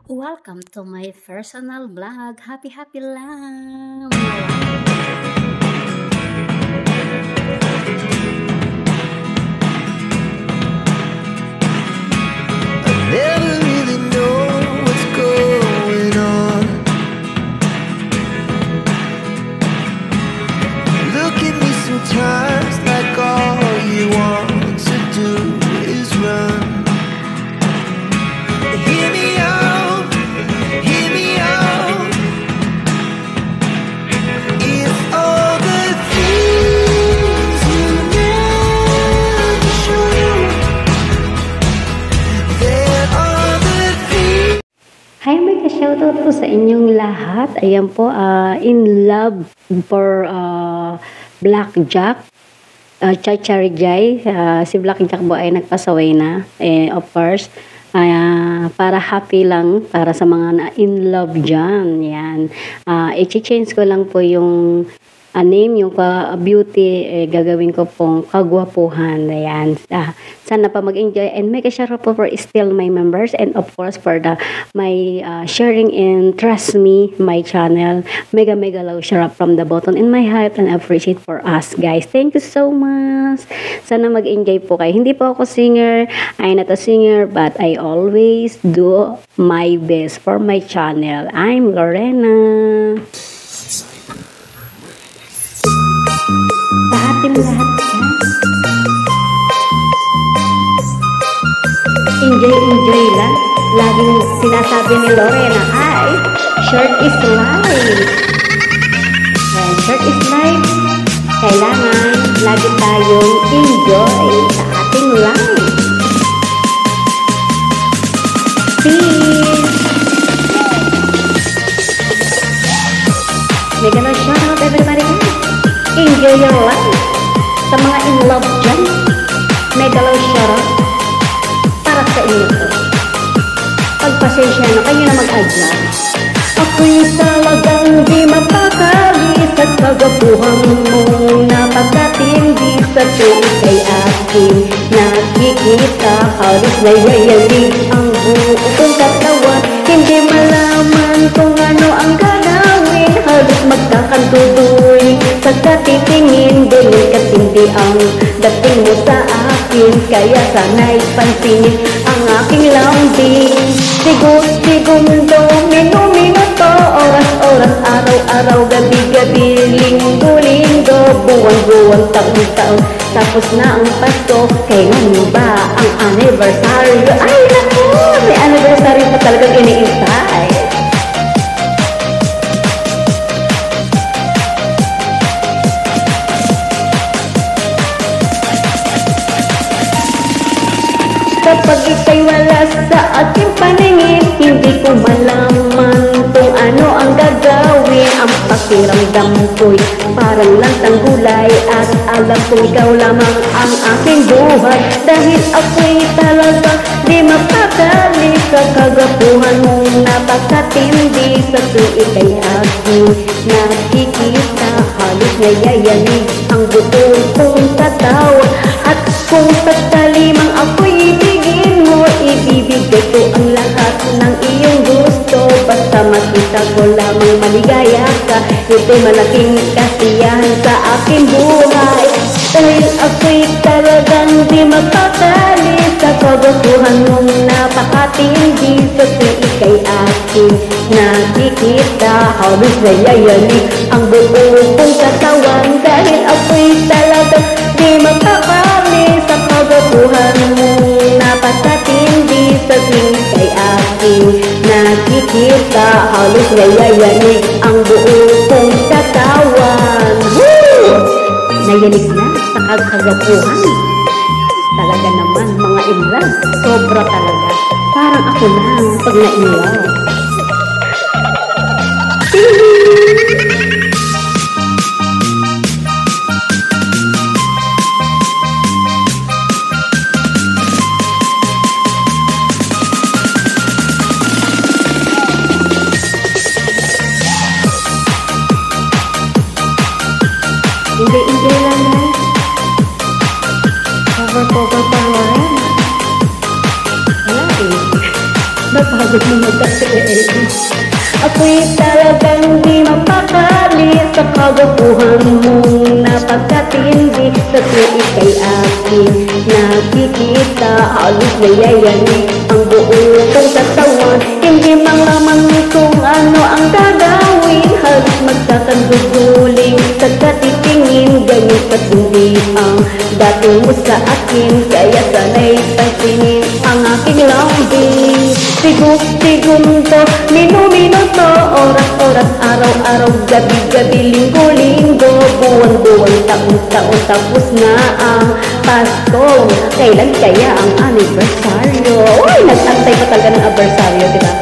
Welcome to my personal vlog. Happy lang! Never really know what's going on. Look at me sometimes like all you want to do is run. Hear me out, hear me out. It's all the things you never show. There are the things. Hi, mega shoutout po sa inyong lahat. Ayan po, in love for Blackjack. Chacharijay. Si Blackjack po ay nagpasaway na. Of course, para happy lang para sa mga na in love dyan. Yan. I-change ko lang po yung name, yung beauty, gagawin ko pong kagwapuhan. Ayan. Sana pa mag-enjoy and make a shout out for still my members and of course for my sharing and trust me, my channel. Mega love shout out from the bottom in my heart and appreciate for us guys. Thank you so much. Sana mag-enjoy po kayo. Hindi po ako singer. I'm not a singer but I always do my best for my channel. I'm Lorena. Sa ating lahat enjoy lang. Laging sinasabi ni Lorena ay short is life. And short is life. Kailangan lagi tayong enjoy sa ating life. Peace! Mega no shout out everybody. Enjoy your life. Sa mga in love dyan, mega love shout out para sa inyo po. Pagpasensya na kayo na mag-adjust. Ako'y talagang di mapakali sa kagapuhan mong napagkatindi sa tuwing kay akin. Nakikita halos nayayali ang buong katawan. Hindi malaman kung ano ang gagawin. Halos magkakantuduy sa katitingin. Ganun katindi ang dating mo sa akin. Kaya sana'y pansinin ang aking lambing. Segundo, minuto, oras, araw, gabi, linggo, buwan, taon. Tapos na ang Pasko, kailan ba ang anniversary? Ay naku, may anniversary pa talagang iniintay. Kapag ika'y wala sa aking paningin, hindi ko malaman kung ano ang gagawin. Ang pakiramdam ko'y parang lantang gulay at alam kong ikaw lamang ang aking buhay. Dahil ako'y talaga di mapakali sa kagapuhan mong napakatindi. Sa tuwing kay aking nakikita, halos nayayanig ang buong kong katawan. At kung sakali mang ako'y ibigin mo, ibibigay ko ang lahat ng iyong gusto. Basta makita ko lamang maligaya ka, ito'y malaking kasiyahan sa aking buhay. Dahil ako'y talagang di mapakali sa kagapuhan mong napakatindi. Sa tuwing kay akin nakikita, halos nayayanig ang buong kong katawan. Dahil ako'y talagang di mapakali sa kagapuhan mong napakatindi. Sa tuwing kay akin nakikita, halos nayayanig ang buong kong katawan. Woo! Nayanig na sa kagapuhan. Talaga naman mga in-love, sobra talaga. Parang ako lang pag na-in-love. Enjoy lang guys. Cover pa rin. Wala eh. pagod mo magkasing. Ako'y talagang di mapakali sa kagapuhan mong napagkatindi. Sa tuwing ika'y akin nakikita, halos nayayanig ang buong kong katawan. Hindi malaman kung ano ang gagawin, halos magkakanduduling sa katitingin. Ganit at hindi ang dating mo sa akin, kaya sana'y pansinin ang aking lambing. Segundo, minuto, oras-oras, araw-araw, gabi-gabi, linggo-linggo, buwan-buwan, taon-taon, tapos na ang Pasko. Kailan kaya ang anibersaryo? Uy, nag-antay pa talaga ng anibersaryo, diba?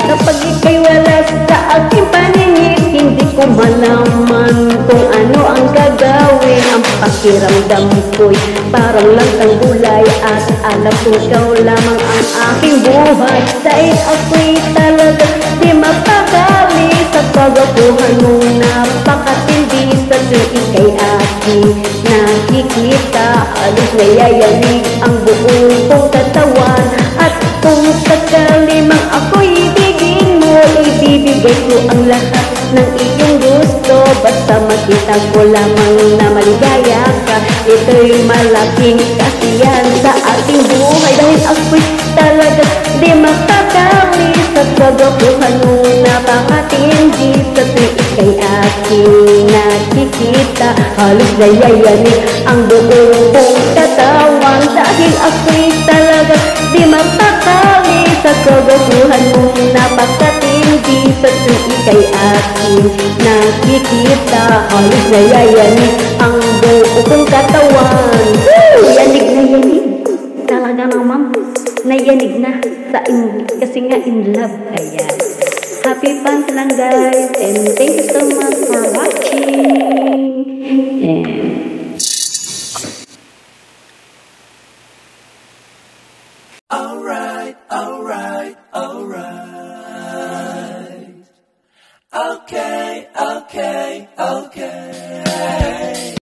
Kapag ika'y wala sa aking paningin, hindi ko malaman kung ano ang gagawin. Ang pakiramdam ko'y parang lantang gulay, at alam ko ikaw lamang ang aking buhay. Dahil ako'y talaga di mapakali sa kagapuhan mong napakatindi. Sa tuwing ika'y aking nakikita, halos nayayanig ang buong kong katawan. At kung sakali mang ako'y ibigin mo, ibibigay ko ang lahat ng iyong gusto. Basta makita ko lamang na maligaya ka, ito'y malaking kasiyahan sa ating buhay. Dahil ako'y talaga di makakali sa kagapuhan mong napakatindi. Sa tuwing ika'y aking nakikita, halos nayayanig ang buong kong katawan. Dahil ako'y talaga di makakali sa kagapuhan mong napakatindi. Sa tuwing ika'y aking nakikita, halos nayayanig ang buong kong katawan. Yanig na yanig talaga naman, nayanig na sa kasi nga in love. Ayan, happy fans lang guys, and thank you so much for watching.